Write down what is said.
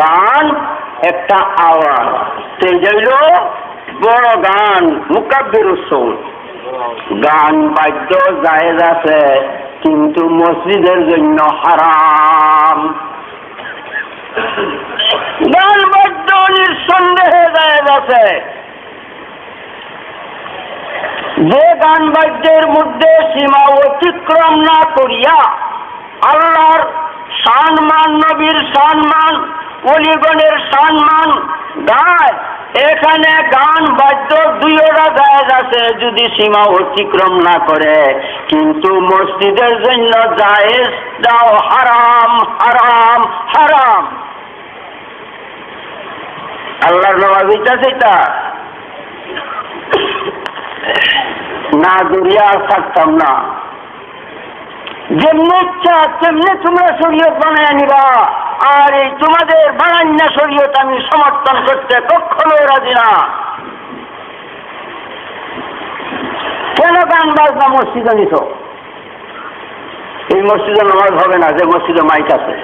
গান একটা আওয়াজ, হইল বড় গান মুকাব্বির উসুল। গান বাদ্য জায়েজ আছে, কিন্তু মসজিদের জন্য হারাম। গান বাদ্য নিঃসন্দেহে জায়েজ আছে। যে গান বাদ্যের মধ্যে সীমা অতিক্রম না করিয়া আল্লাহর সম্মান, নবীর সম্মান, ওলিগণের সম্মান গায়, এখানে গান বাদ্য দুইটা জায়েজ আছে যদি সীমা অতিক্রম না করে। কিন্তু মসজিদের জন্য জায়েজ দাও হারাম, হারাম, হারাম। আল্লাহর নবী চাইতা না দরিয়া থাকতাম না, যেমনি ইচ্ছা তেমনি তোমরা শরীয়ত বানায় নিবা, আর এই তোমাদের বানান্য শরীয়ত আমি সমর্থন করতে কখনো রাজি না। কেন গান বাজনা মসজিদে নিত? এই মসজিদে নামাজ হবে না যে মসজিদে মাইক আছে।